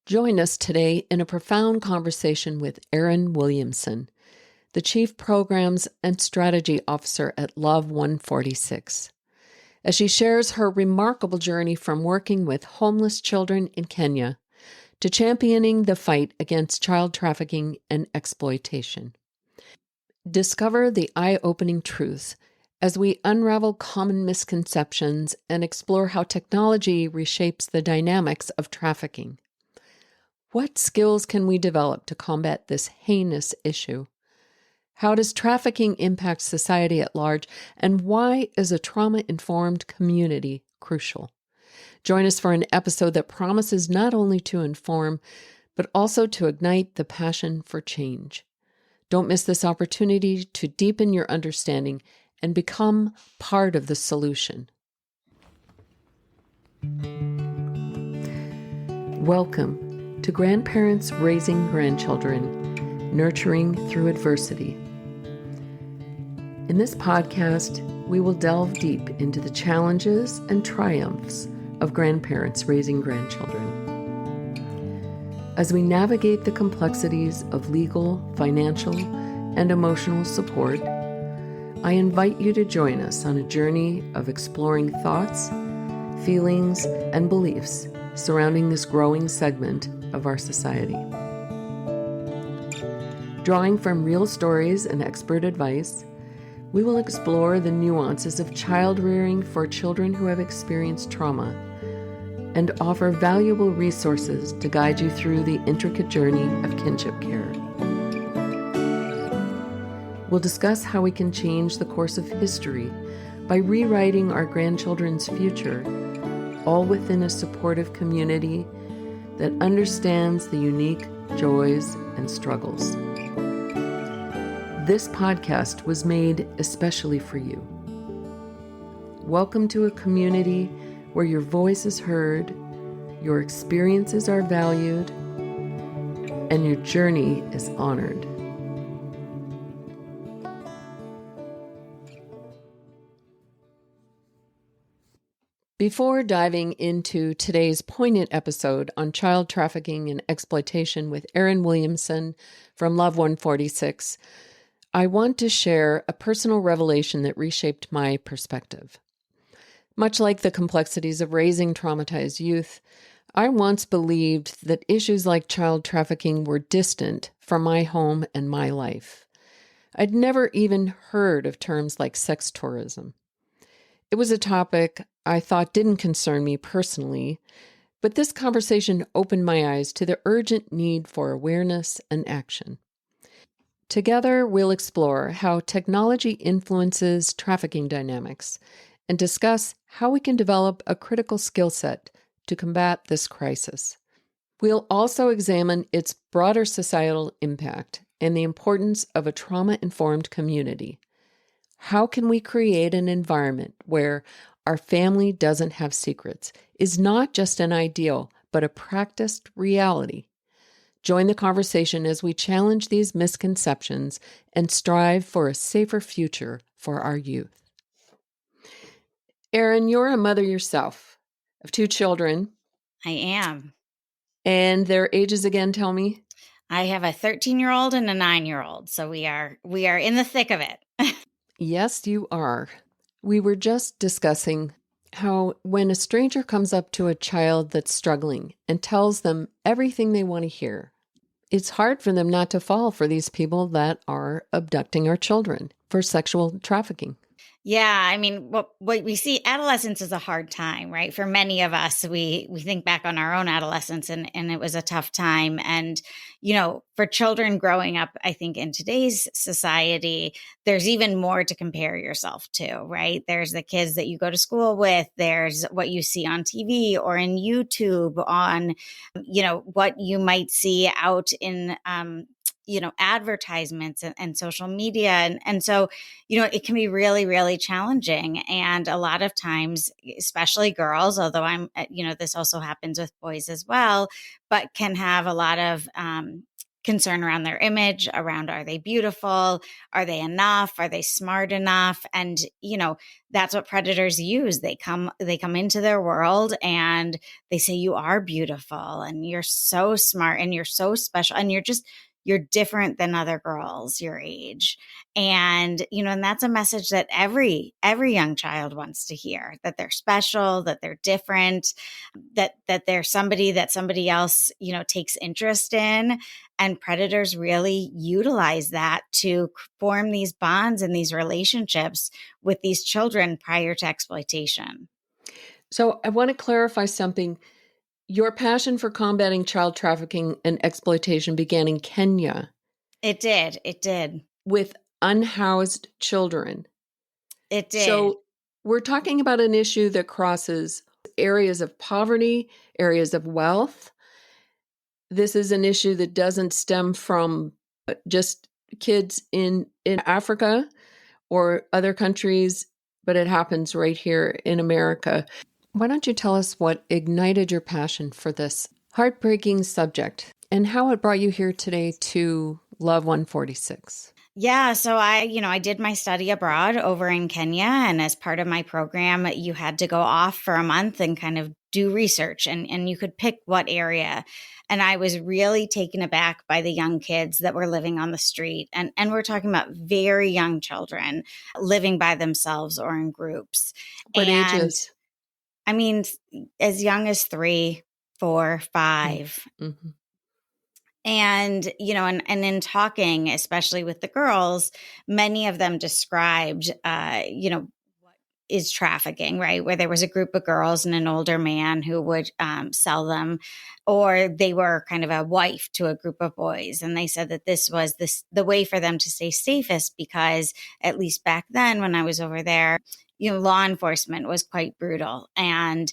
Join us today in a profound conversation with Erin Williamson, the Chief Programs and Strategy Officer at Love 146, as she shares her remarkable journey from working with homeless children in Kenya to championing the fight against child trafficking and exploitation. Discover the eye-opening truths as we unravel common misconceptions and explore how technology reshapes the dynamics of trafficking. What skills can we develop to combat this heinous issue? How does trafficking impact society at large, and why is a trauma-informed community crucial? Join us for an episode that promises not only to inform, but also to ignite the passion for change. Don't miss this opportunity to deepen your understanding and become part of the solution. Welcome to Grandparents Raising Grandchildren, Nurturing Through Adversity. In this podcast, we will delve deep into the challenges and triumphs of grandparents raising grandchildren. As we navigate the complexities of legal, financial, and emotional support, I invite you to join us on a journey of exploring thoughts, feelings, and beliefs surrounding this growing segment of our society. Drawing from real stories and expert advice, we will explore the nuances of child rearing for children who have experienced trauma and offer valuable resources to guide you through the intricate journey of kinship care. We'll discuss how we can change the course of history by rewriting our grandchildren's future, all within a supportive community that understands the unique joys and struggles. This podcast was made especially for you. Welcome to a community where your voice is heard, your experiences are valued, and your journey is honored. Before diving into today's poignant episode on child trafficking and exploitation with Erin Williamson from Love 146, I want to share a personal revelation that reshaped my perspective. Much like the complexities of raising traumatized youth, I once believed that issues like child trafficking were distant from my home and my life. I'd never even heard of terms like sex tourism. It was a topic I thought didn't concern me personally, but this conversation opened my eyes to the urgent need for awareness and action. Together, we'll explore how technology influences trafficking dynamics and discuss how we can develop a critical skill set to combat this crisis. We'll also examine its broader societal impact and the importance of a trauma-informed community. How can we create an environment where our family doesn't have secrets is not just an ideal, but a practiced reality? Join the conversation as we challenge these misconceptions and strive for a safer future for our youth. Erin, you're a mother yourself of 2 children. I am. And their ages again, tell me? I have a 13-year-old and a 9-year-old, so we are in the thick of it. Yes, you are. We were just discussing how when a stranger comes up to a child that's struggling and tells them everything they want to hear, it's hard for them not to fall for these people that are abducting our children for sexual trafficking. Yeah, I mean, what we see, adolescence is a hard time, right? For many of us, we think back on our own adolescence and it was a tough time. And, for children growing up, I think in today's society, there's even more to compare yourself to, right? There's the kids that you go to school with, there's what you see on TV or in YouTube on, what you might see out in, advertisements and social media. And so, it can be really, really challenging. And a lot of times, especially girls, although this also happens with boys as well, but can have a lot of concern around their image, around are they beautiful? Are they enough? Are they smart enough? And, that's what predators use. They come into their world and they say, you are beautiful and you're so smart and you're so special and you're different than other girls your age. And, and that's a message that every young child wants to hear, that they're special, that they're different, that they're somebody that somebody else, takes interest in. And predators really utilize that to form these bonds and these relationships with these children prior to exploitation. So I want to clarify something. Your passion for combating child trafficking and exploitation began in Kenya. It did. With unhoused children. It did. So we're talking about an issue that crosses areas of poverty, areas of wealth. This is an issue that doesn't stem from just kids in Africa or other countries, but it happens right here in America. Why don't you tell us what ignited your passion for this heartbreaking subject and how it brought you here today to Love 146? Yeah. So I did my study abroad over in Kenya. And as part of my program, you had to go off for a month and kind of do research and you could pick what area. And I was really taken aback by the young kids that were living on the street. And we're talking about very young children living by themselves or in groups. What ages? I mean, as young as 3, 4, 5. Mm-hmm. And, and in talking, especially with the girls, many of them described, what is trafficking, right? Where there was a group of girls and an older man who would sell them, or they were kind of a wife to a group of boys. And they said that this was the way for them to stay safest because at least back then when I was over there, law enforcement was quite brutal and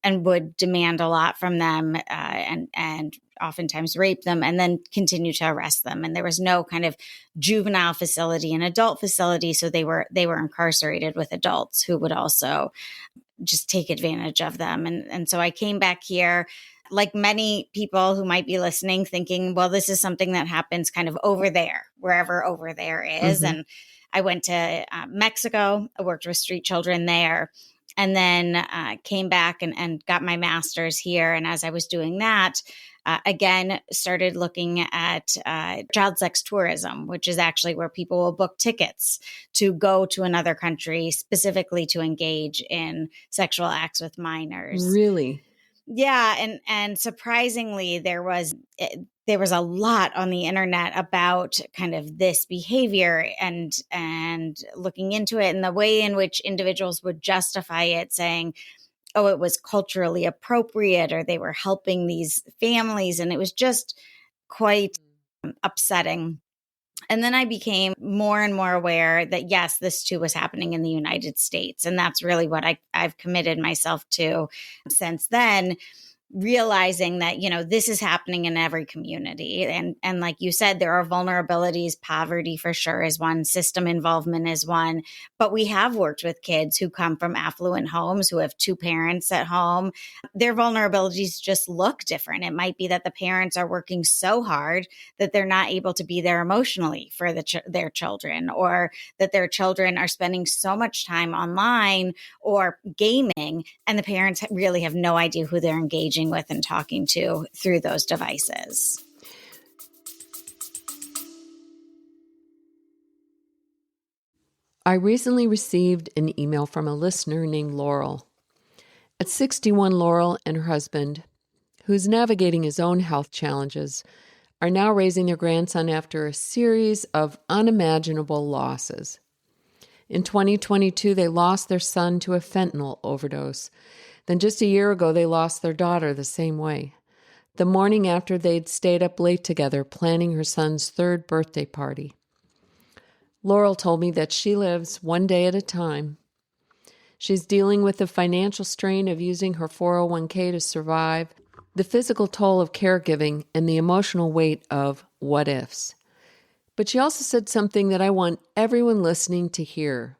would demand a lot from them and oftentimes rape them and then continue to arrest them. And there was no kind of juvenile facility and adult facility. So they were incarcerated with adults who would also just take advantage of them. And so I came back here, like many people who might be listening, thinking, well, this is something that happens kind of over there, wherever over there is. Mm-hmm. And I went to Mexico. I worked with street children there and then came back and got my master's here. And as I was doing that, again, started looking at child sex tourism, which is actually where people will book tickets to go to another country specifically to engage in sexual acts with minors. Really? Yeah. And surprisingly, there was a lot on the internet about kind of this behavior and looking into it and the way in which individuals would justify it, saying, oh, it was culturally appropriate or they were helping these families. And it was just quite upsetting. And then I became more and more aware that, yes, this too was happening in the United States. And that's really what I've committed myself to since then, realizing that, this is happening in every community. And like you said, there are vulnerabilities. Poverty for sure is one. System involvement is one. But we have worked with kids who come from affluent homes, who have 2 parents at home. Their vulnerabilities just look different. It might be that the parents are working so hard that they're not able to be there emotionally for their children, or that their children are spending so much time online or gaming, and the parents really have no idea who they're engaging with and talking to through those devices. I recently received an email from a listener named Laurel. At 61, Laurel and her husband, who's navigating his own health challenges, are now raising their grandson after a series of unimaginable losses. In 2022, they lost their son to a fentanyl overdose. Then just a year ago, they lost their daughter the same way. The morning after, they'd stayed up late together planning her son's 3rd birthday party. Laurel told me that she lives one day at a time. She's dealing with the financial strain of using her 401k to survive, the physical toll of caregiving, and the emotional weight of what ifs. But she also said something that I want everyone listening to hear.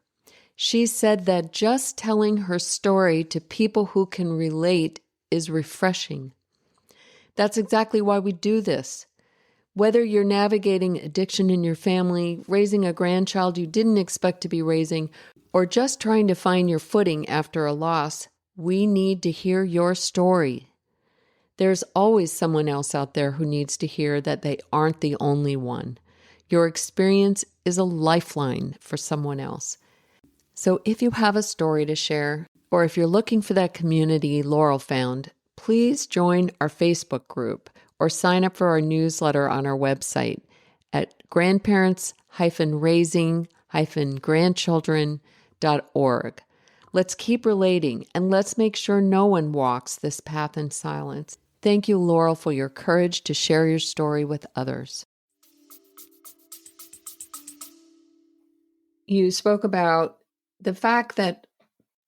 She said that just telling her story to people who can relate is refreshing. That's exactly why we do this. Whether you're navigating addiction in your family, raising a grandchild you didn't expect to be raising, or just trying to find your footing after a loss, we need to hear your story. There's always someone else out there who needs to hear that they aren't the only one. Your experience is a lifeline for someone else. So if you have a story to share, or if you're looking for that community Laurel found, please join our Facebook group or sign up for our newsletter on our website at grandparents-raising-grandchildren.org. Let's keep relating, and let's make sure no one walks this path in silence. Thank you, Laurel, for your courage to share your story with others. You spoke about the fact that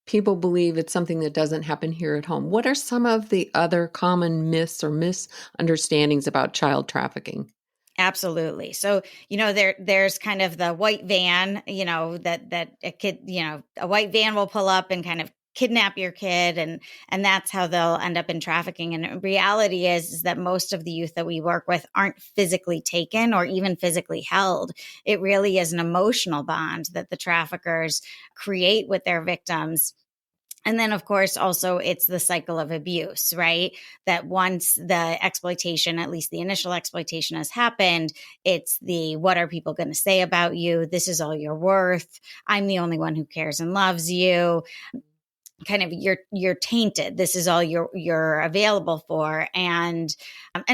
people believe it's something that doesn't happen here at home. What are some of the other common myths or misunderstandings about child trafficking? Absolutely. So, there's kind of the white van, that a kid, a white van will pull up and kind of kidnap your kid, and that's how they'll end up in trafficking. And reality is that most of the youth that we work with aren't physically taken or even physically held. It really is an emotional bond that the traffickers create with their victims. And then, of course, also it's the cycle of abuse, right? That once the exploitation, at least the initial exploitation has happened, it's the, what are people going to say about you? This is all you're worth. I'm the only one who cares and loves you. Kind of you're tainted. This is all you're available for. And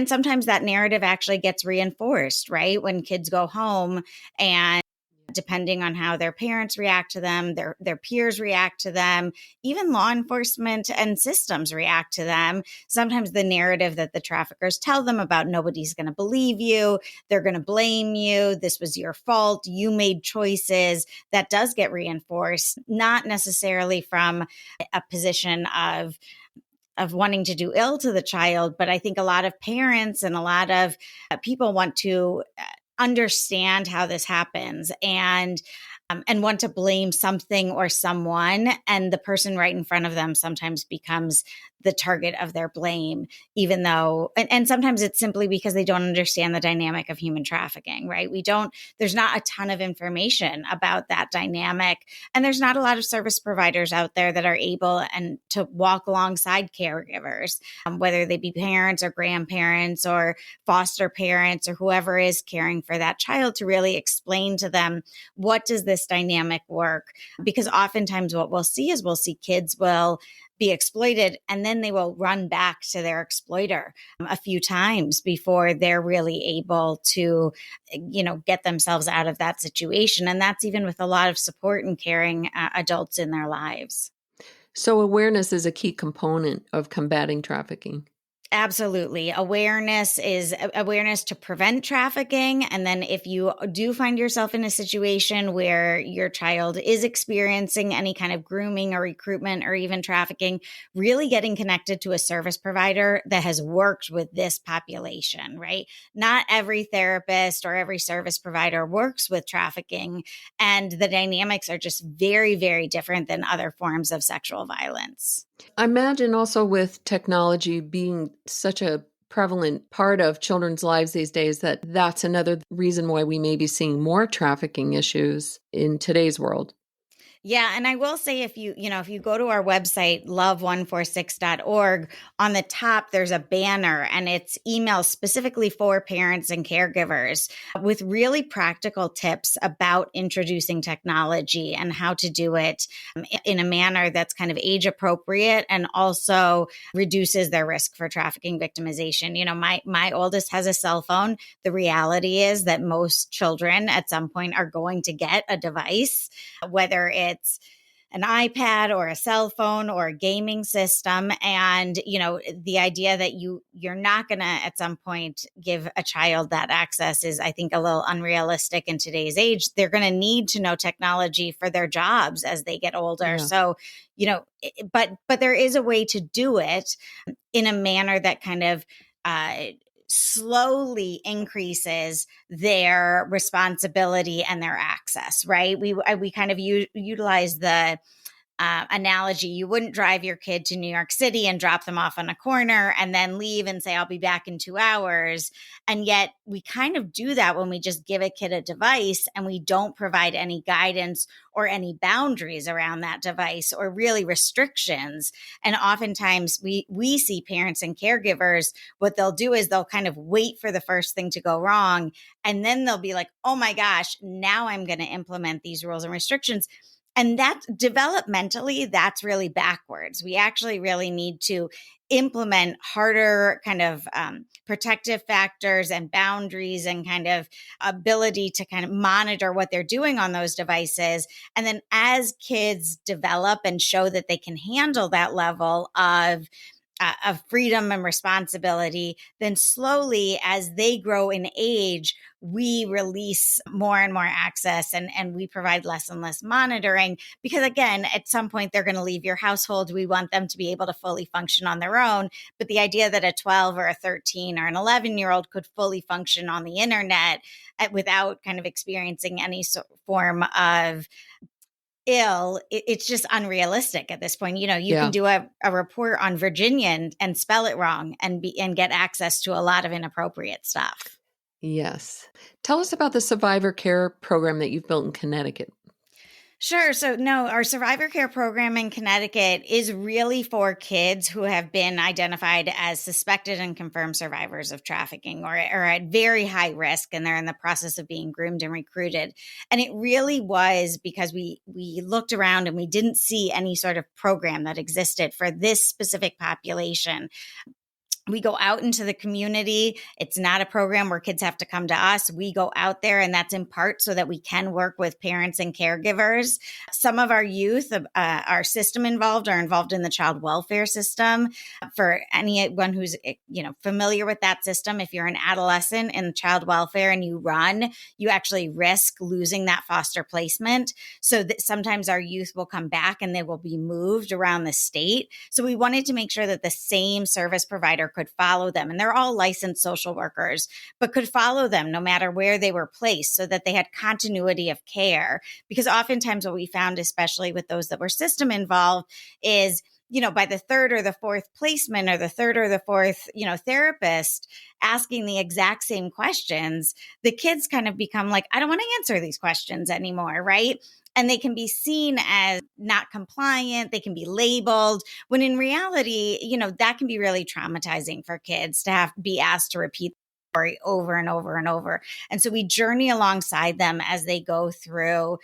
sometimes that narrative actually gets reinforced, right? When kids go home, and depending on how their parents react to them, their peers react to them, even law enforcement and systems react to them. Sometimes the narrative that the traffickers tell them about nobody's going to believe you, they're going to blame you, this was your fault, you made choices, that does get reinforced, not necessarily from a position of wanting to do ill to the child. But I think a lot of parents and a lot of people want to understand how this happens and want to blame something or someone, and the person right in front of them sometimes becomes the target of their blame, even though, and sometimes it's simply because they don't understand the dynamic of human trafficking, right? There's not a ton of information about that dynamic, and there's not a lot of service providers out there that are able and to walk alongside caregivers, whether they be parents or grandparents or foster parents or whoever is caring for that child, to really explain to them, what does this dynamic work? Because oftentimes what we'll see kids will be exploited, and then they will run back to their exploiter a few times before they're really able to, get themselves out of that situation. And that's even with a lot of support and caring adults in their lives. So awareness is a key component of combating trafficking. Absolutely. Awareness is awareness to prevent trafficking. And then if you do find yourself in a situation where your child is experiencing any kind of grooming or recruitment or even trafficking, really getting connected to a service provider that has worked with this population, right? Not every therapist or every service provider works with trafficking, and the dynamics are just very, very different than other forms of sexual violence. I imagine also with technology being such a prevalent part of children's lives these days, that's another reason why we may be seeing more trafficking issues in today's world. Yeah. And I will say, if you go to our website, love146.org, on the top, there's a banner, and it's emails specifically for parents and caregivers with really practical tips about introducing technology and how to do it in a manner that's kind of age appropriate and also reduces their risk for trafficking victimization. My oldest has a cell phone. The reality is that most children at some point are going to get a device, whether it's an iPad or a cell phone or a gaming system. And, the idea that you're not going to at some point give a child that access is, I think, a little unrealistic in today's age. They're going to need to know technology for their jobs as they get older. Yeah. So, but there is a way to do it in a manner that kind of, slowly increases their responsibility and their access, right? We kind of utilize the analogy, you wouldn't drive your kid to New York City and drop them off on a corner and then leave and say, I'll be back in 2 hours. And yet we kind of do that when we just give a kid a device and we don't provide any guidance or any boundaries around that device or really restrictions. And oftentimes we see parents and caregivers, what they'll do is they'll kind of wait for the first thing to go wrong. And then they'll be like, oh my gosh, now I'm going to implement these rules and restrictions. And that developmentally, that's really backwards. We actually really need to implement harder kind of protective factors and boundaries and kind of ability to kind of monitor what they're doing on those devices. And then as kids develop and show that they can handle that level of freedom and responsibility, then slowly as they grow in age, we release more and more access and we provide less and less monitoring because again, at some point they're going to leave your household. We want them to be able to fully function on their own. But the idea that a 12 or a 13 or an 11-year-old could fully function on the internet without kind of experiencing any form of it's just unrealistic at this point. You know, you can do a report on Virginia and spell it wrong and get access to a lot of inappropriate stuff. Yes. Tell us about the survivor care program that you've built in Connecticut. Sure. So no, our survivor care program in Connecticut is really for kids who have been identified as suspected and confirmed survivors of trafficking or at very high risk, and they're in the process of being groomed and recruited. And it really was because we looked around and we didn't see any sort of program that existed for this specific population. We go out into the community. It's not a program where kids have to come to us. We go out there, and that's in part so that we can work with parents and caregivers. Some of our youth, our system involved, are involved in the child welfare system. For anyone who's familiar with that system, if you're an adolescent in child welfare and you run, you actually risk losing that foster placement. So that sometimes our youth will come back and they will be moved around the state. So we wanted to make sure that the same service provider could follow them. And they're all licensed social workers, but could follow them no matter where they were placed so that they had continuity of care. Because oftentimes what we found, especially with those that were system involved, is by the third or the fourth placement or the third or the fourth, therapist asking the exact same questions, the kids kind of become like, I don't want to answer these questions anymore, right? And they can be seen as not compliant. They can be labeled when in reality, that can be really traumatizing for kids to be asked to repeat the story over and over and over. And so we journey alongside them as they go through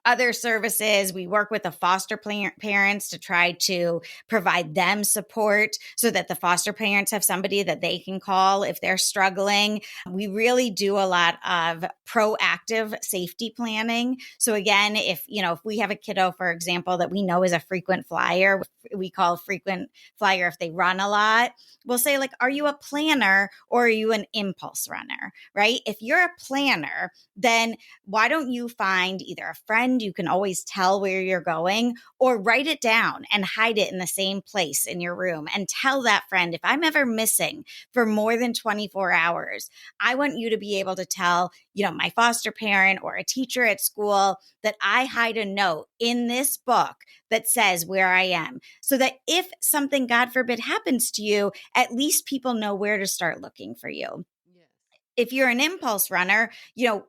other services. We work with the foster parents to try to provide them support so that the foster parents have somebody that they can call if they're struggling. We really do a lot of proactive safety planning. So again, if we have a kiddo, for example, that we know is a frequent flyer, we call frequent flyer if they run a lot, we'll say like, are you a planner or are you an impulse runner, right? If you're a planner, then why don't you find either a friend you can always tell where you're going, or write it down and hide it in the same place in your room and tell that friend, if I'm ever missing for more than 24 hours, I want you to be able to tell, my foster parent or a teacher at school that I hide a note in this book that says where I am, so that if something, God forbid, happens to you, at least people know where to start looking for you. If you're an impulse runner,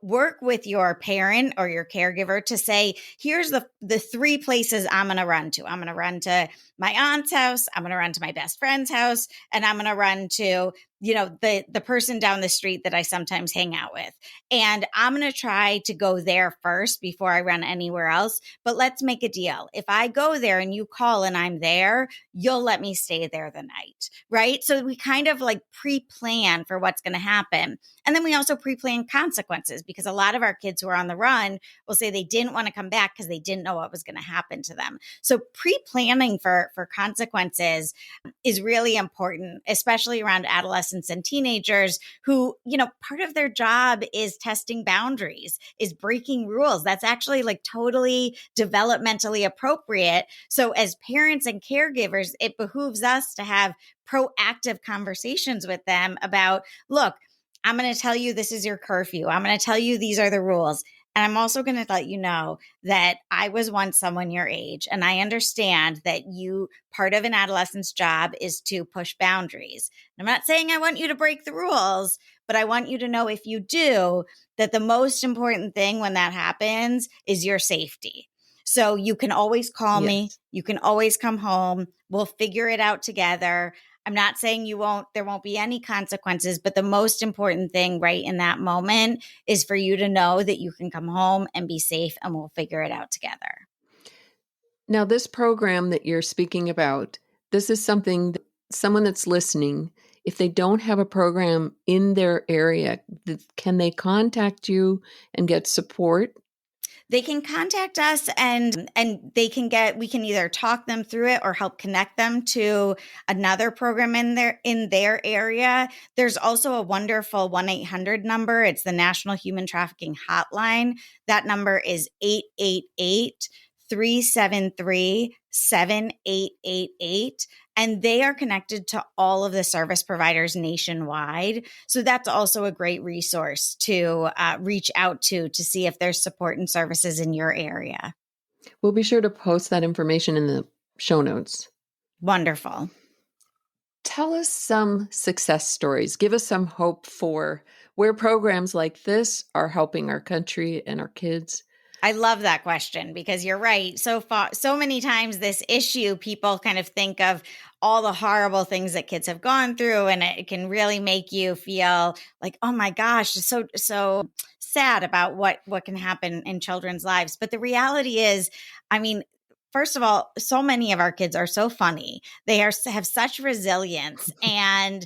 work with your parent or your caregiver to say, here's the three places I'm going to run to. I'm going to run to my aunt's house. I'm going to run to my best friend's house. And I'm going to run to, the person down the street that I sometimes hang out with. And I'm going to try to go there first before I run anywhere else. But let's make a deal. If I go there and you call and I'm there, you'll let me stay there the night, right? So we kind of like pre-plan for what's going to happen. And then we also pre-plan consequences, because a lot of our kids who are on the run will say they didn't want to come back because they didn't know what was going to happen to them. So pre-planning for consequences is really important, especially around adolescents and teenagers who, part of their job is testing boundaries, is breaking rules. That's actually like totally developmentally appropriate. So as parents and caregivers, it behooves us to have proactive conversations with them about, look, I'm going to tell you this is your curfew. I'm going to tell you these are the rules. And I'm also going to let you know that I was once someone your age, and I understand that part of an adolescent's job is to push boundaries. And I'm not saying I want you to break the rules, but I want you to know, if you do, that the most important thing when that happens is your safety. So you can always call me. Yes. You can always come home. We'll figure it out together. I'm not saying there won't be any consequences, but the most important thing right in that moment is for you to know that you can come home and be safe, and we'll figure it out together. Now, this program that you're speaking about, this is something that someone that's listening, if they don't have a program in their area, can they contact you and get support? They can contact us, and we can either talk them through it or help connect them to another program in their area. There's also a wonderful 1-800 number. It's the National Human Trafficking Hotline. That number is 888-373-7888. And they are connected to all of the service providers nationwide. So that's also a great resource to reach out to see if there's support and services in your area. We'll be sure to post that information in the show notes. Wonderful. Tell us some success stories. Give us some hope for where programs like this are helping our country and our kids. I love that question, because you're right. So many times this issue, people kind of think of all the horrible things that kids have gone through, and it can really make you feel like, oh my gosh, it's so sad about what can happen in children's lives. But the reality is, I mean, first of all, so many of our kids are so funny. They have such resilience, and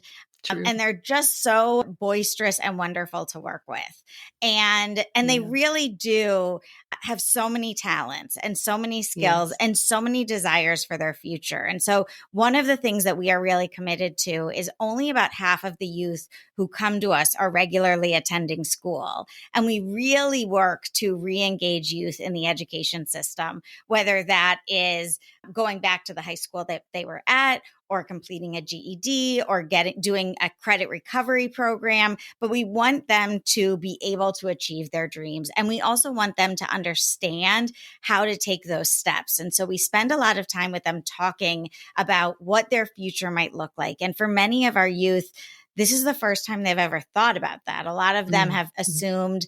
they're just so boisterous and wonderful to work with. And they really do have so many talents and so many skills and so many desires for their future. And so one of the things that we are really committed to is only about half of the youth who come to us are regularly attending school. And we really work to re-engage youth in the education system, whether that is going back to the high school that they were at, or completing a GED, or doing a credit recovery program. But we want them to be able to achieve their dreams. And we also want them to understand how to take those steps. And so we spend a lot of time with them talking about what their future might look like. And for many of our youth, this is the first time they've ever thought about that. A lot of them have assumed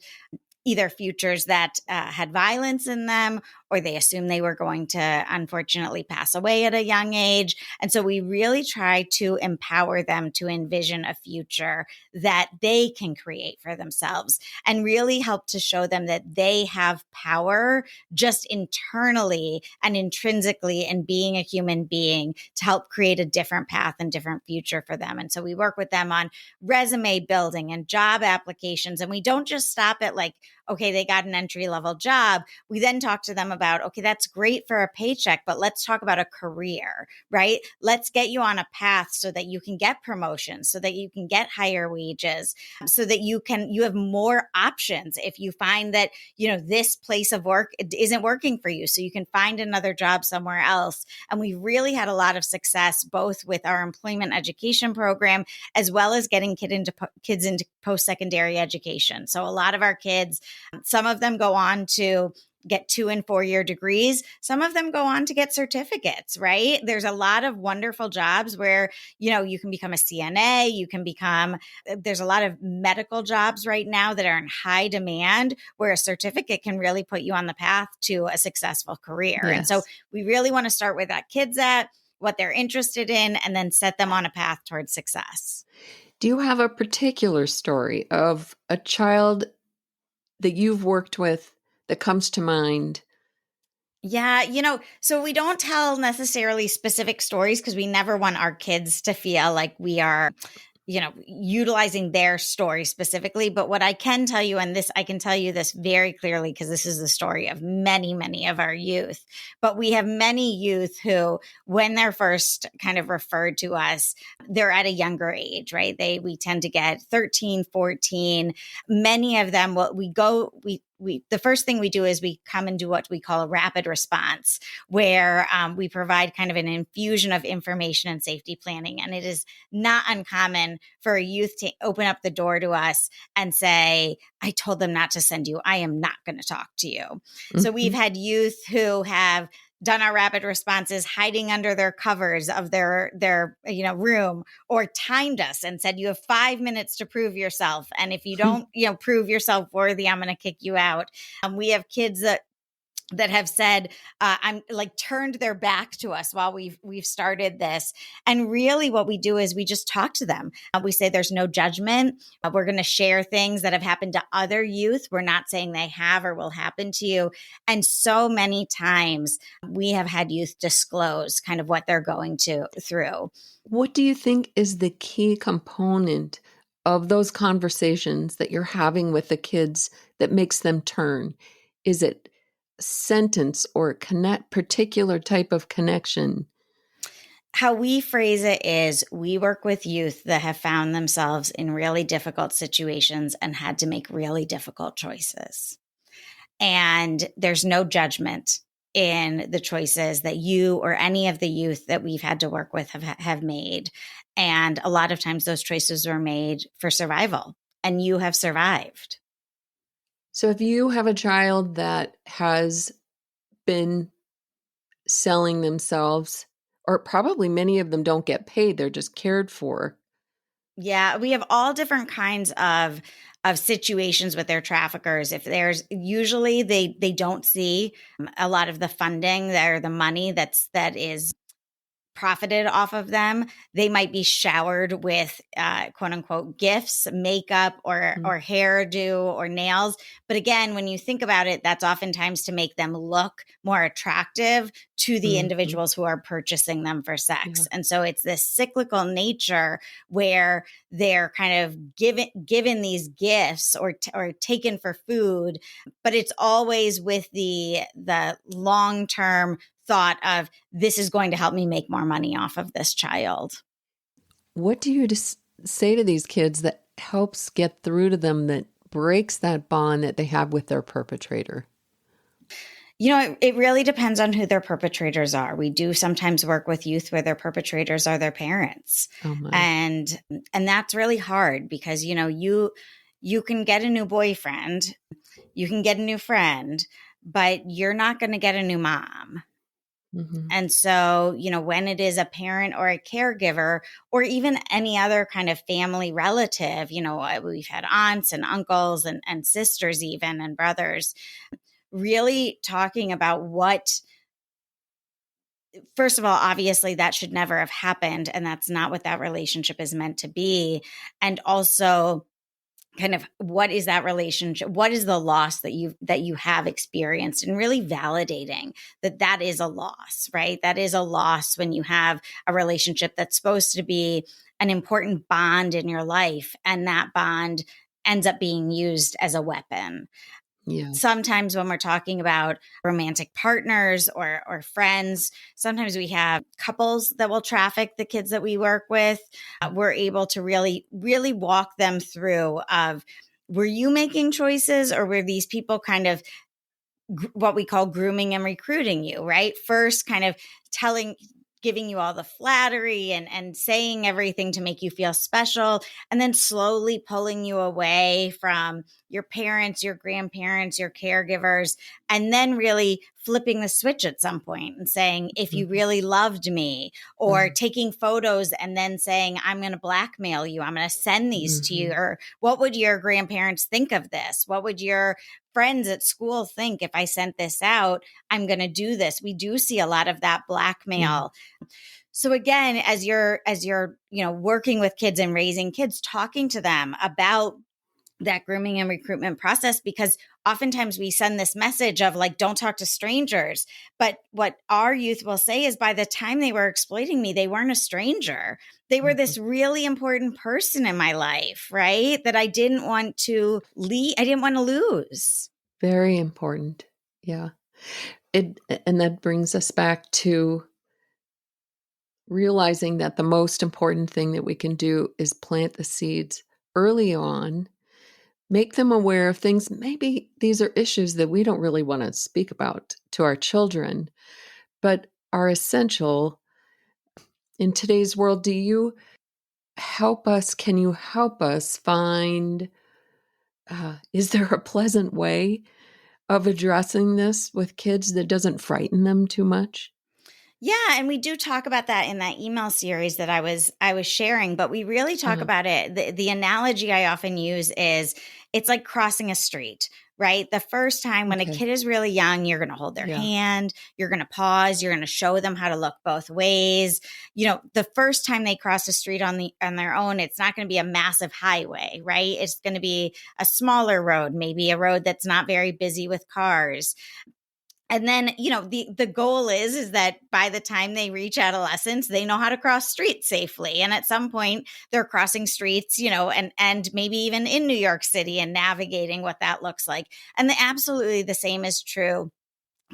either futures that had violence in them, or they assumed they were going to unfortunately pass away at a young age. And so we really try to empower them to envision a future that they can create for themselves, and really help to show them that they have power just internally and intrinsically in being a human being to help create a different path and different future for them. And so we work with them on resume building and job applications. And we don't just stop at like, okay, they got an entry-level job. We then talk to them about, okay, that's great for a paycheck, but let's talk about a career, right? Let's get you on a path so that you can get promotions, so that you can get higher wages, so that you have more options if you find that, this place of work isn't working for you, so you can find another job somewhere else. And we really had a lot of success both with our employment education program, as well as getting kids into post-secondary education. So a lot of our kids, some of them go on to get 2- and 4-year degrees. Some of them go on to get certificates, right? There's a lot of wonderful jobs where, you can become a CNA, there's a lot of medical jobs right now that are in high demand, where a certificate can really put you on the path to a successful career. Yes. And so we really want to start with that kids at, what they're interested in, and then set them on a path towards success. Do you have a particular story of a child that you've worked with that comes to mind? Yeah, so we don't tell necessarily specific stories, because we never want our kids to feel like we are, utilizing their story specifically. But what I can tell you, and I can tell you this very clearly, because this is the story of many, many of our youth. But we have many youth who, when they're first kind of referred to us, they're at a younger age, right? We tend to get 13, 14. Many of them, we the first thing we do is we come and do what we call a rapid response, where we provide kind of an infusion of information and safety planning. And it is not uncommon for a youth to open up the door to us and say, I told them not to send you. I am not going to talk to you. Mm-hmm. So we've had youth who have done our rapid responses hiding under their covers of their room, or timed us and said, you have 5 minutes to prove yourself. And if you don't, prove yourself worthy, I'm going to kick you out. We have kids that have said, I'm like turned their back to us while we've started this. And really what we do is we just talk to them. We say there's no judgment. We're going to share things that have happened to other youth. We're not saying they have or will happen to you. And so many times we have had youth disclose kind of what they're going through. What do you think is the key component of those conversations that you're having with the kids that makes them turn? Is it sentence or particular type of connection? How we phrase it is we work with youth that have found themselves in really difficult situations and had to make really difficult choices. And there's no judgment in the choices that you or any of the youth that we've had to work with have made. And a lot of times those choices were made for survival, and you have survived. So if you have a child that has been selling themselves, or probably many of them don't get paid, they're just cared for. Yeah, we have all different kinds of situations with their traffickers. If there's usually they don't see a lot of the funding or the money that is profited off of them. They might be showered with quote unquote gifts, makeup, or hairdo or nails. But again, when you think about it, that's oftentimes to make them look more attractive to the individuals who are purchasing them for sex. Yeah. And so it's this cyclical nature where they're kind of given these gifts or taken for food, but it's always with the long-term thought of, this is going to help me make more money off of this child. What do you say to these kids that helps get through to them, that breaks that bond that they have with their perpetrator? It really depends on who their perpetrators are. We do sometimes work with youth where their perpetrators are their parents. Oh my. And that's really hard because, you can get a new boyfriend, you can get a new friend, but you're not going to get a new mom. Mm-hmm. And so, when it is a parent or a caregiver or even any other kind of family relative, we've had aunts and uncles and sisters even and brothers, really talking about first of all, obviously that should never have happened. And that's not what that relationship is meant to be. And also kind of what is that relationship? What is the loss that you have experienced, and really validating that is a loss, right? That is a loss when you have a relationship that's supposed to be an important bond in your life, and that bond ends up being used as a weapon. Yeah. Sometimes when we're talking about romantic partners or friends, sometimes we have couples that will traffic the kids that we work with. We're able to really, really walk them through of, were you making choices, or were these people kind of what we call grooming and recruiting you, right? First kind of giving you all the flattery and saying everything to make you feel special, and then slowly pulling you away from your parents, your grandparents, your caregivers, and then really flipping the switch at some point and saying, if you really loved me, or taking photos and then saying, I'm going to blackmail you, I'm going to send these to you, or what would your grandparents think of this? What would your friends at school think if I sent this out? I'm going to do this. We do see a lot of that blackmail. So again, as you're working with kids and raising kids, talking to them about that grooming and recruitment process, because oftentimes we send this message of like, don't talk to strangers. But what our youth will say is, by the time they were exploiting me, they weren't a stranger. They were this really important person in my life, right? That I didn't want to lose. Very important. Yeah. And that brings us back to realizing that the most important thing that we can do is plant the seeds early on make them aware of things. Maybe these are issues that we don't really want to speak about to our children, but are essential in today's world. Do you help us? Can you help us find, is there a pleasant way of addressing this with kids that doesn't frighten them too much? Yeah, and we do talk about that in that email series that I was sharing, but we really talk Uh, about it. The analogy I often use is it's like crossing a street, right? The first time when a okay. kid is really young, you're going to hold their Yeah. hand, you're going to pause, you're going to show them how to look both ways. You know, the first time they cross a street on their own, it's not going to be a massive highway, right? It's going to be a smaller road, maybe a road that's not very busy with cars. And then, you know, the goal is that by the time they reach adolescence, they know how to cross streets safely. And at some point they're crossing streets, you know, and maybe even in New York City and navigating what that looks like. And absolutely the same is true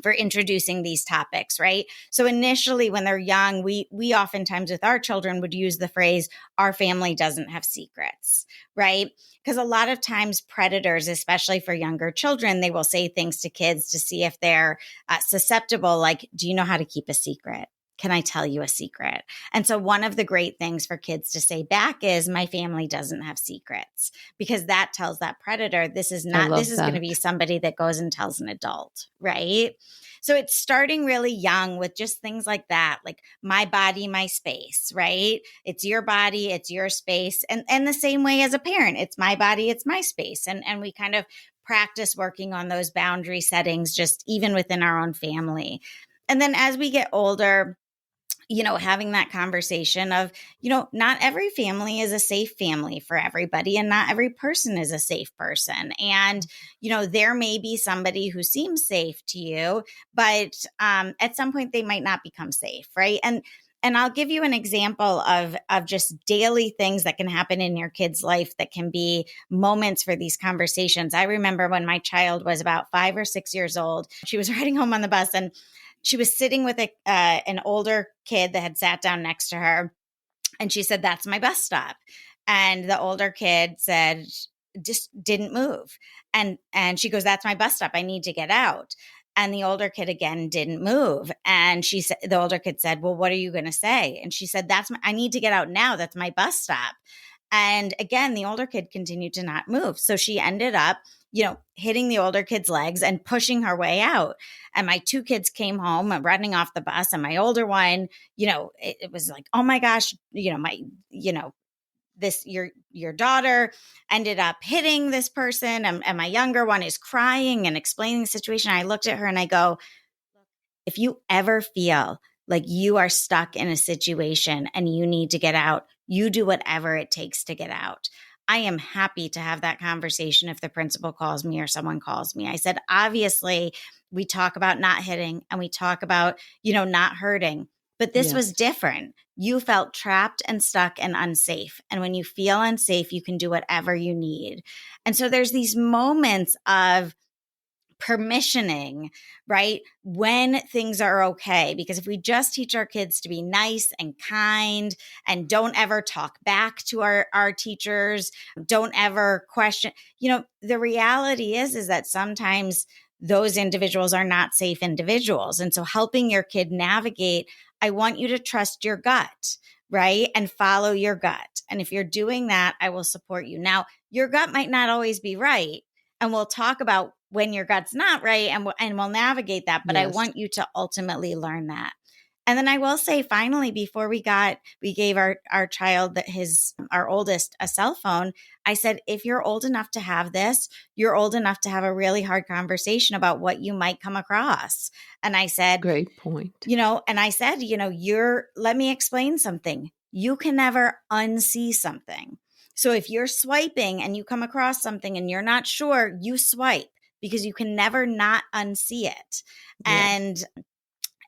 for introducing these topics, right? So initially when they're young, we oftentimes with our children would use the phrase, our family doesn't have secrets, right? Because a lot of times predators, especially for younger children, they will say things to kids to see if they're susceptible, like, do you know how to keep a secret? Can I tell you a secret? And so one of the great things for kids to say back is, my family doesn't have secrets, because that tells that predator, this is I not, this love is going to that. be somebody that goes and tells an adult, right? So it's starting really young with just things like that, like my body, my space, right? It's your body, it's your space. And the same way as a parent, it's my body, it's my space. And we kind of practice working on those boundary settings just even within our own family. And then as we get older, you know, having that conversation of, you know, not every family is a safe family for everybody, and not every person is a safe person. And, you know, there may be somebody who seems safe to you, but at some point they might not become safe, right? And I'll give you an example of just daily things that can happen in your kid's life that can be moments for these conversations. I remember when my child was about 5 or 6 years old, she was riding home on the bus, and she was sitting with an older kid that had sat down next to her. And she said, that's my bus stop. And the older kid said, just didn't move. And she goes, that's my bus stop. I need to get out. And the older kid again didn't move. And she said, the older kid said, well, what are you going to say? And she said, I need to get out now. That's my bus stop. And again, the older kid continued to not move. So she ended up, you know, hitting the older kid's legs and pushing her way out. And my two kids came home running off the bus. And my older one, you know, it was like, oh my gosh, you know, this your daughter ended up hitting this person, and my younger one is crying and explaining the situation. I looked at her and I go, if you ever feel like you are stuck in a situation and you need to get out, you do whatever it takes to get out. I am happy to have that conversation if the principal calls me or someone calls me. I said, obviously, we talk about not hitting and we talk about, you know, not hurting, but this was Yes. different. You felt trapped and stuck and unsafe. And when you feel unsafe, you can do whatever you need. And so there's these moments of permissioning, right? When things are okay. Because if we just teach our kids to be nice and kind and don't ever talk back to our teachers, don't ever question, you know, the reality is that sometimes those individuals are not safe individuals. And so helping your kid navigate, I want you to trust your gut, right? And follow your gut. And if you're doing that, I will support you. Now, your gut might not always be right. And we'll talk about when your gut's not right, and we'll navigate that. But I Yes. want you to ultimately learn that. And then I will say, finally, before we gave our child our oldest a cell phone, I said, if you're old enough to have this, you're old enough to have a really hard conversation about what you might come across. And I said, Great point. you know, let me explain something. You can never unsee something. So if you're swiping and you come across something and you're not sure, you swipe, because you can never not unsee it. Yes.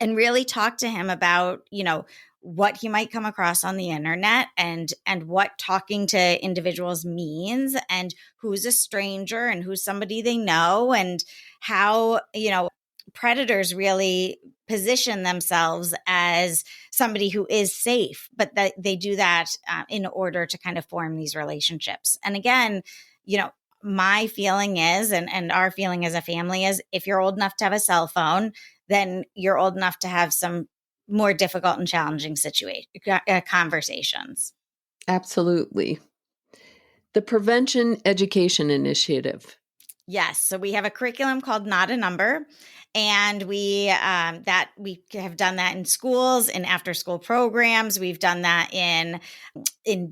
And really talk to him about, you know, what he might come across on the internet, and what talking to individuals means, and who's a stranger and who's somebody they know, and how, you know, predators really position themselves as somebody who is safe, but that they do that in order to kind of form these relationships. And again, you know, my feeling is, and our feeling as a family is, if you're old enough to have a cell phone, then you're old enough to have some more difficult and challenging conversations. Absolutely. The Prevention Education Initiative. Yes. So we have a curriculum called Not a Number, and we have done that in schools and after school programs. We've done that in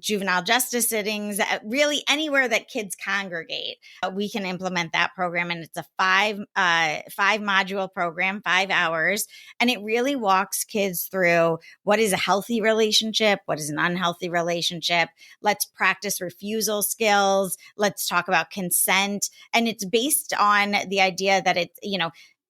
juvenile justice sittings, really anywhere that kids congregate. We can implement that program, and it's a five module program, 5 hours, and it really walks kids through what is a healthy relationship, what is an unhealthy relationship. Let's practice refusal skills. Let's talk about consent, and it's based on the idea that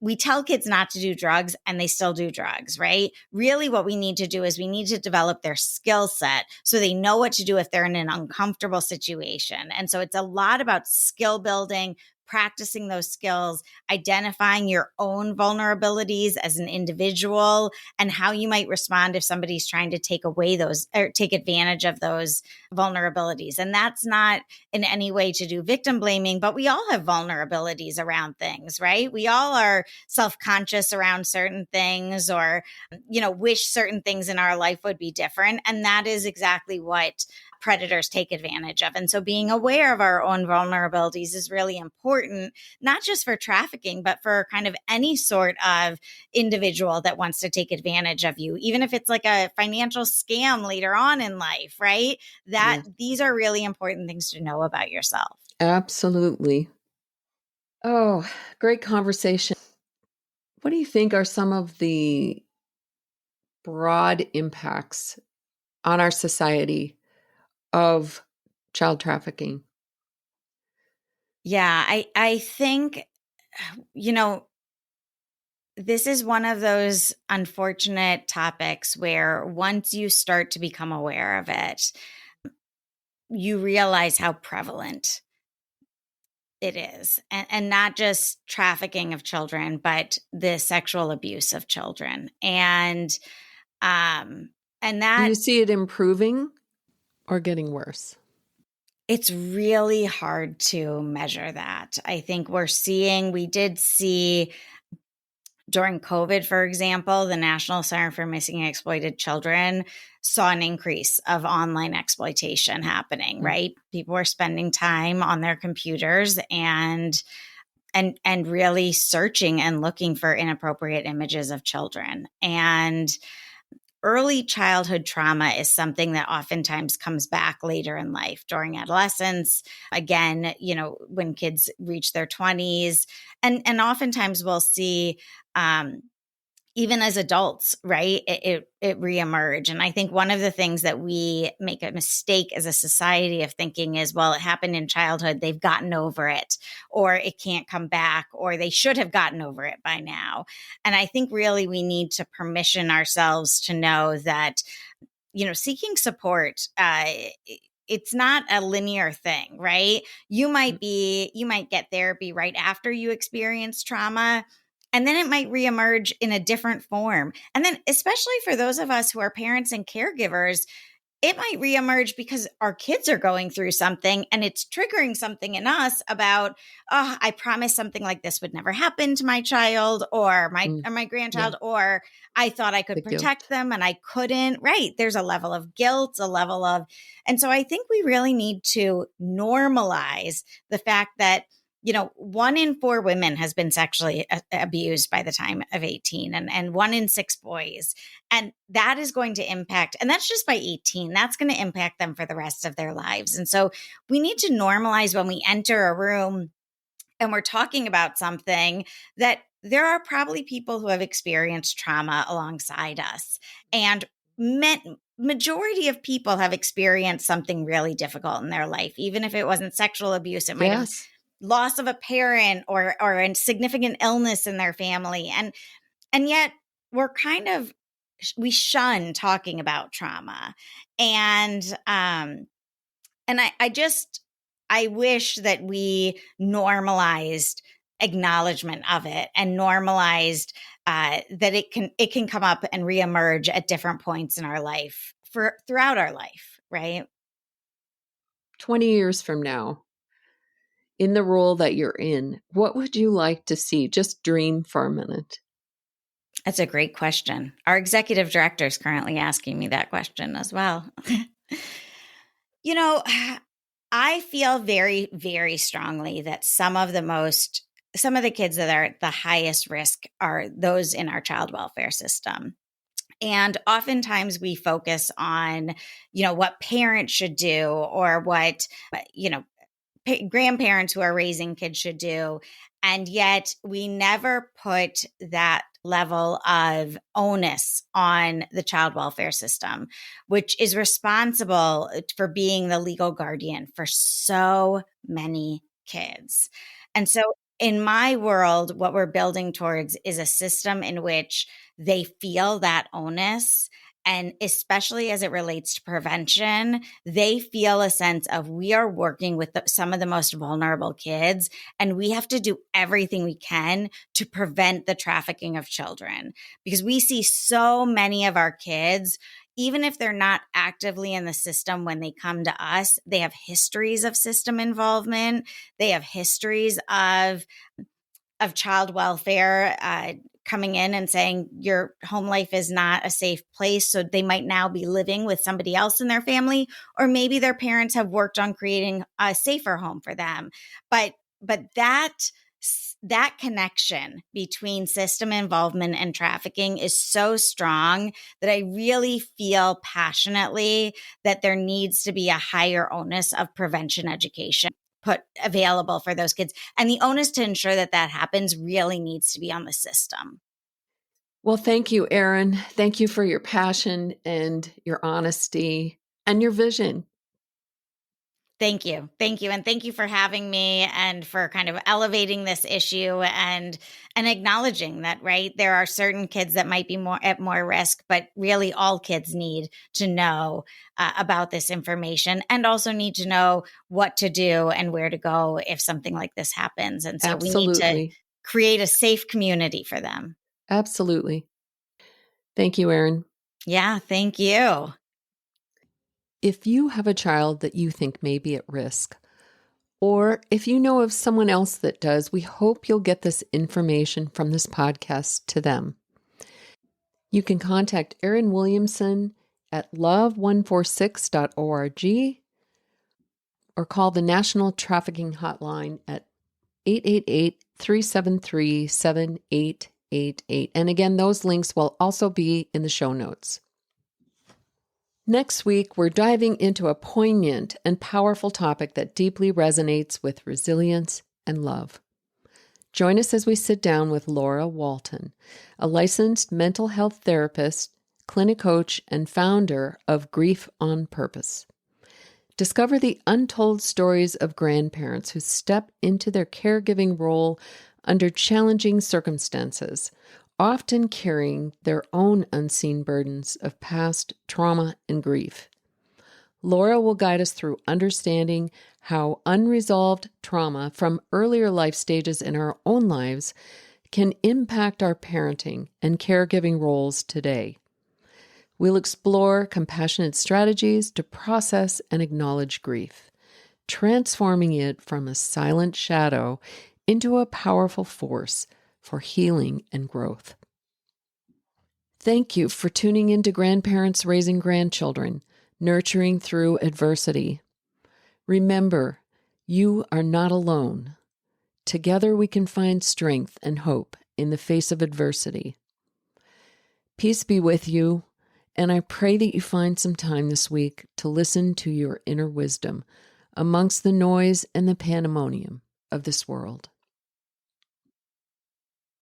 we tell kids not to do drugs and they still do drugs, right? Really what we need to do is we need to develop their skill set so they know what to do if they're in an uncomfortable situation. And so it's a lot about skill building, practicing those skills, identifying your own vulnerabilities as an individual, and how you might respond if somebody's trying to take away those or take advantage of those vulnerabilities. And that's not in any way to do victim blaming, but we all have vulnerabilities around things, right? We all are self-conscious around certain things, or, wish certain things in our life would be different. And that is exactly what predators take advantage of. And so being aware of our own vulnerabilities is really important, not just for trafficking, but for kind of any sort of individual that wants to take advantage of you, even if it's like a financial scam later on in life, right? These are really important things to know about yourself. Absolutely. Oh, great conversation. What do you think are some of the broad impacts on our society of child trafficking? Yeah, I think, this is one of those unfortunate topics where once you start to become aware of it, you realize how prevalent it is. And not just trafficking of children, but the sexual abuse of children. And Do that you see it improving or getting worse? it's really hard to measure that. I think we did see during COVID, for example, the National Center for Missing and Exploited Children saw an increase of online exploitation happening, right? People were spending time on their computers and really searching and looking for inappropriate images of children. And early childhood trauma is something that oftentimes comes back later in life during adolescence. Again, when kids reach their 20s, and oftentimes we'll see, even as adults, right, it reemerge. And I think one of the things that we make a mistake as a society of thinking is, well, it happened in childhood, they've gotten over it, or it can't come back, or they should have gotten over it by now. And I think really we need to permission ourselves to know that, seeking support, it's not a linear thing, right? You might get therapy right after you experience trauma, and then it might reemerge in a different form. And then, especially for those of us who are parents and caregivers, it might reemerge because our kids are going through something and it's triggering something in us about, oh, I promised something like this would never happen to my child or my grandchild, or I thought I could protect them and I couldn't. Right. There's a level of guilt, and so I think we really need to normalize the fact that 1 in 4 women has been sexually abused by the time of 18, and 1 in 6 boys. And that is going to impact, and that's just by 18, that's going to impact them for the rest of their lives. And so we need to normalize when we enter a room and we're talking about something that there are probably people who have experienced trauma alongside us. And majority of people have experienced something really difficult in their life, even if it wasn't sexual abuse. It might have loss of a parent or a significant illness in their family. And yet we shun talking about trauma. And I wish that we normalized acknowledgement of it and normalized that it can come up and reemerge at different points in our life throughout our life, right? 20 years from now, in the role that you're in, what would you like to see? Just dream for a minute. That's a great question. Our executive director is currently asking me that question as well. You know, I feel very, very strongly that some of the kids that are at the highest risk are those in our child welfare system. And oftentimes we focus on, what parents should do or what, grandparents who are raising kids should do. And yet we never put that level of onus on the child welfare system, which is responsible for being the legal guardian for so many kids. And so in my world, what we're building towards is a system in which they feel that onus. And especially as it relates to prevention, they feel a sense of we are working with some of the most vulnerable kids, and we have to do everything we can to prevent the trafficking of children. Because we see so many of our kids, even if they're not actively in the system when they come to us, they have histories of system involvement. They have histories of child welfare, coming in and saying your home life is not a safe place. So they might now be living with somebody else in their family, or maybe their parents have worked on creating a safer home for them. But that connection between system involvement and trafficking is so strong that I really feel passionately that there needs to be a higher onus of prevention education put available for those kids. And the onus to ensure that happens really needs to be on the system. Well, thank you, Erin. Thank you for your passion and your honesty and your vision. Thank you. Thank you. And thank you for having me and for kind of elevating this issue and acknowledging that, right, there are certain kids that might be at more risk, but really all kids need to know about this information and also need to know what to do and where to go if something like this happens. And so we need to create a safe community for them. Absolutely. Thank you, Erin. Yeah, thank you. If you have a child that you think may be at risk, or if you know of someone else that does, we hope you'll get this information from this podcast to them. You can contact Erin Williamson at love146.org or call the National Trafficking Hotline at 888-373-7888. And again, those links will also be in the show notes. Next week, we're diving into a poignant and powerful topic that deeply resonates with resilience and love. Join us as we sit down with Laura Walton, a licensed mental health therapist, clinic coach, and founder of Grief on Purpose. Discover the untold stories of grandparents who step into their caregiving role under challenging circumstances, often carrying their own unseen burdens of past trauma and grief. Laura will guide us through understanding how unresolved trauma from earlier life stages in our own lives can impact our parenting and caregiving roles today. We'll explore compassionate strategies to process and acknowledge grief, transforming it from a silent shadow into a powerful force for healing and growth. Thank you for tuning in to Grandparents Raising Grandchildren, Nurturing Through Adversity. Remember, you are not alone. Together we can find strength and hope in the face of adversity. Peace be with you, and I pray that you find some time this week to listen to your inner wisdom amongst the noise and the pandemonium of this world.